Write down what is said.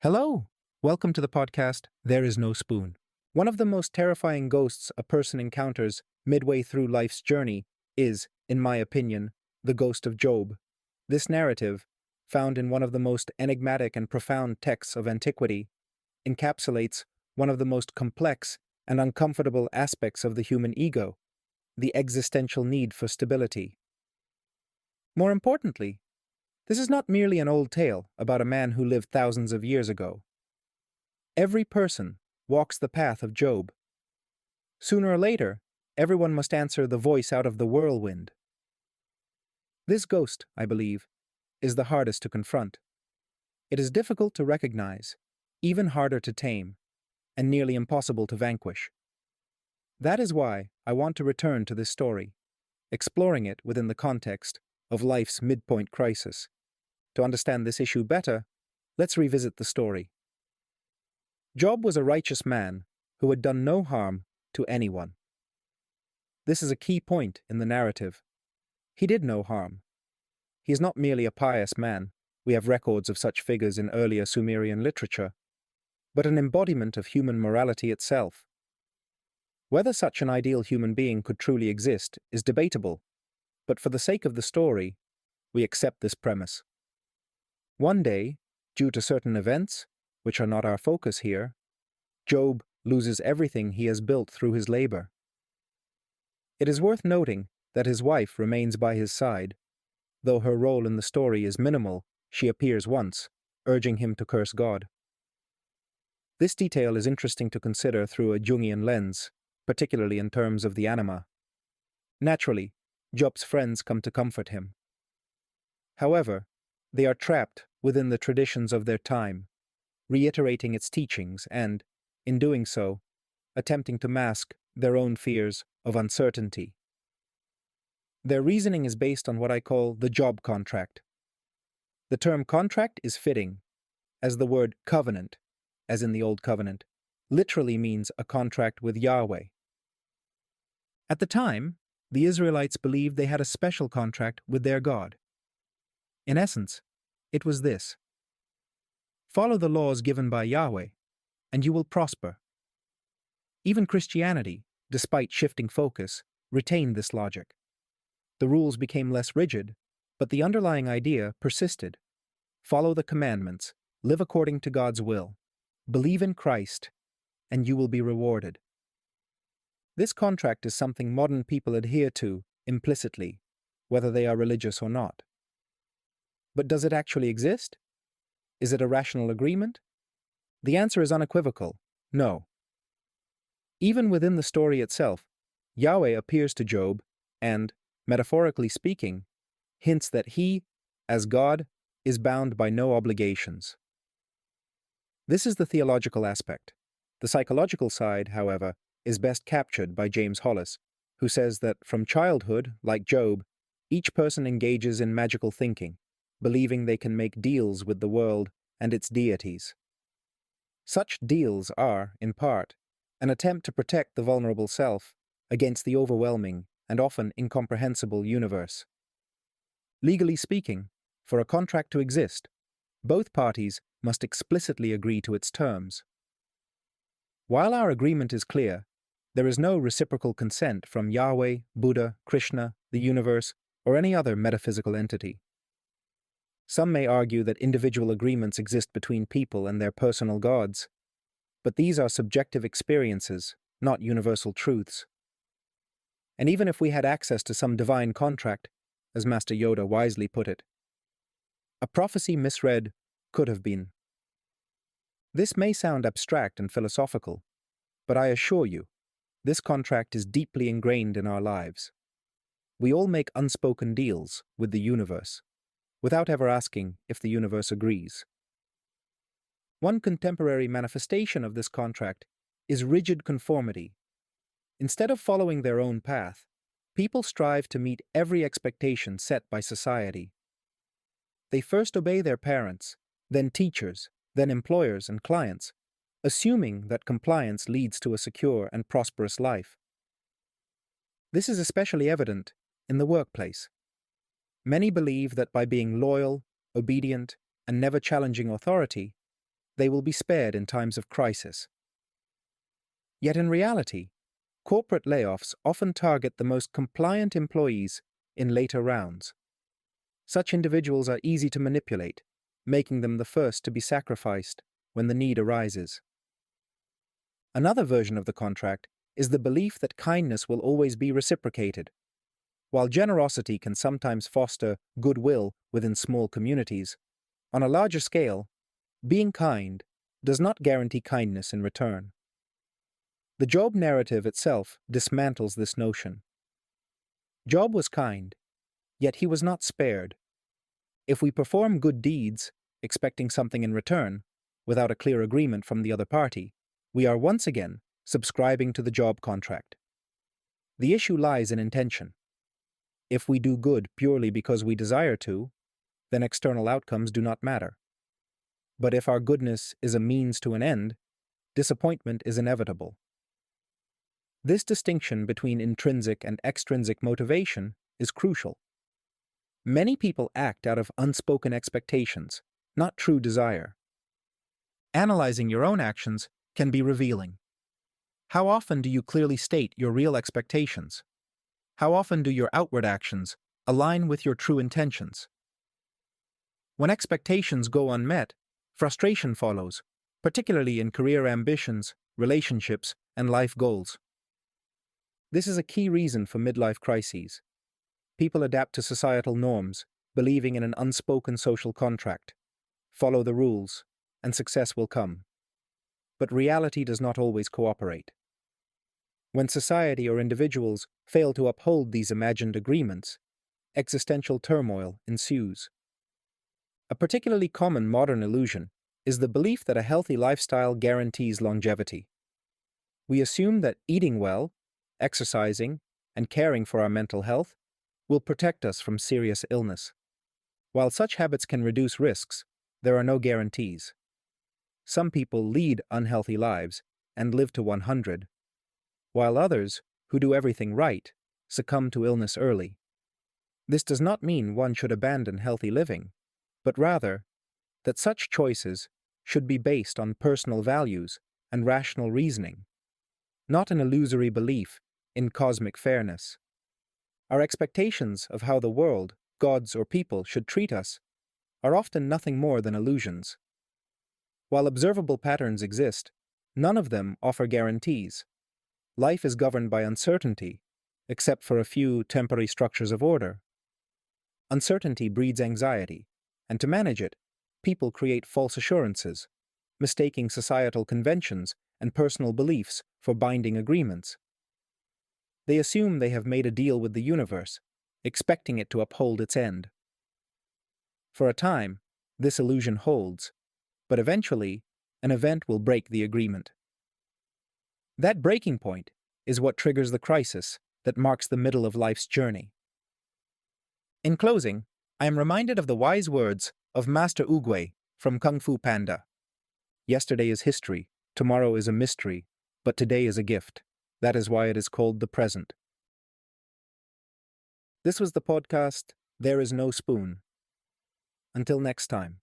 Hello! Welcome to the podcast, There Is No Spoon. One of the most terrifying ghosts a person encounters midway through life's journey is, in my opinion, the ghost of Job. This narrative, found in one of the most enigmatic and profound texts of antiquity, encapsulates one of the most complex and uncomfortable aspects of the human ego, the existential need for stability. More importantly, this is not merely an old tale about a man who lived thousands of years ago. Every person walks the path of Job. Sooner or later, everyone must answer the voice out of the whirlwind. This ghost, I believe, is the hardest to confront. It is difficult to recognize, even harder to tame, and nearly impossible to vanquish. That is why I want to return to this story, exploring it within the context of life's midpoint crisis. To understand this issue better, let's revisit the story. Job was a righteous man who had done no harm to anyone. This is a key point in the narrative. He did no harm. He is not merely a pious man, we have records of such figures in earlier Sumerian literature, but an embodiment of human morality itself. Whether such an ideal human being could truly exist is debatable, but for the sake of the story, we accept this premise. One day, due to certain events, which are not our focus here, Job loses everything he has built through his labor. It is worth noting that his wife remains by his side. Though her role in the story is minimal, she appears once, urging him to curse God. This detail is interesting to consider through a Jungian lens, particularly in terms of the anima. Naturally, Job's friends come to comfort him. However, they are trapped within the traditions of their time, reiterating its teachings and, in doing so, attempting to mask their own fears of uncertainty. Their reasoning is based on what I call the Job contract. The term contract is fitting, as the word covenant, as in the Old Covenant, literally means a contract with Yahweh. At the time, the Israelites believed they had a special contract with their God. In essence, it was this: follow the laws given by Yahweh, and you will prosper. Even Christianity, despite shifting focus, retained this logic. The rules became less rigid, but the underlying idea persisted. Follow the commandments, live according to God's will, believe in Christ, and you will be rewarded. This contract is something modern people adhere to implicitly, whether they are religious or not. But does it actually exist? Is it a rational agreement? The answer is unequivocal: no. Even within the story itself, Yahweh appears to Job and, metaphorically speaking, hints that he, as God, is bound by no obligations. This is the theological aspect. The psychological side, however, is best captured by James Hollis, who says that from childhood, like Job, each person engages in magical thinking, believing they can make deals with the world and its deities. Such deals are, in part, an attempt to protect the vulnerable self against the overwhelming and often incomprehensible universe. Legally speaking, for a contract to exist, both parties must explicitly agree to its terms. While our agreement is clear, there is no reciprocal consent from Yahweh, Buddha, Krishna, the universe, or any other metaphysical entity. Some may argue that individual agreements exist between people and their personal gods, but these are subjective experiences, not universal truths. And even if we had access to some divine contract, as Master Yoda wisely put it, a prophecy misread could have been. This may sound abstract and philosophical, but I assure you, this contract is deeply ingrained in our lives. We all make unspoken deals with the universe, without ever asking if the universe agrees. One contemporary manifestation of this contract is rigid conformity. Instead of following their own path, people strive to meet every expectation set by society. They first obey their parents, then teachers, then employers and clients, assuming that compliance leads to a secure and prosperous life. This is especially evident in the workplace. Many believe that by being loyal, obedient, and never challenging authority, they will be spared in times of crisis. Yet in reality, corporate layoffs often target the most compliant employees in later rounds. Such individuals are easy to manipulate, making them the first to be sacrificed when the need arises. Another version of the contract is the belief that kindness will always be reciprocated. While generosity can sometimes foster goodwill within small communities, on a larger scale, being kind does not guarantee kindness in return. The Job narrative itself dismantles this notion. Job was kind, yet he was not spared. If we perform good deeds, expecting something in return, without a clear agreement from the other party, we are once again subscribing to the job contract. The issue lies in intention. If we do good purely because we desire to, then external outcomes do not matter. But if our goodness is a means to an end, disappointment is inevitable. This distinction between intrinsic and extrinsic motivation is crucial. Many people act out of unspoken expectations, not true desire. Analyzing your own actions can be revealing. How often do you clearly state your real expectations? How often do your outward actions align with your true intentions? When expectations go unmet, frustration follows, particularly in career ambitions, relationships, and life goals. This is a key reason for midlife crises. People adapt to societal norms, believing in an unspoken social contract. Follow the rules, and success will come. But reality does not always cooperate. When society or individuals fail to uphold these imagined agreements, existential turmoil ensues. A particularly common modern illusion is the belief that a healthy lifestyle guarantees longevity. We assume that eating well, exercising, and caring for our mental health will protect us from serious illness. While such habits can reduce risks, there are no guarantees. Some people lead unhealthy lives and live to 100, while others, who do everything right, succumb to illness early. This does not mean one should abandon healthy living, but rather that such choices should be based on personal values and rational reasoning, not an illusory belief in cosmic fairness. Our expectations of how the world, gods, or people should treat us are often nothing more than illusions. While observable patterns exist, none of them offer guarantees. Life is governed by uncertainty, except for a few temporary structures of order. Uncertainty breeds anxiety, and to manage it, people create false assurances, mistaking societal conventions and personal beliefs for binding agreements. They assume they have made a deal with the universe, expecting it to uphold its end. For a time, this illusion holds, but eventually, an event will break the agreement. That breaking point is what triggers the crisis that marks the middle of life's journey. In closing, I am reminded of the wise words of Master Oogway from Kung Fu Panda. Yesterday is history, tomorrow is a mystery, but today is a gift. That is why it is called the present. This was the podcast, There Is No Spoon. Until next time.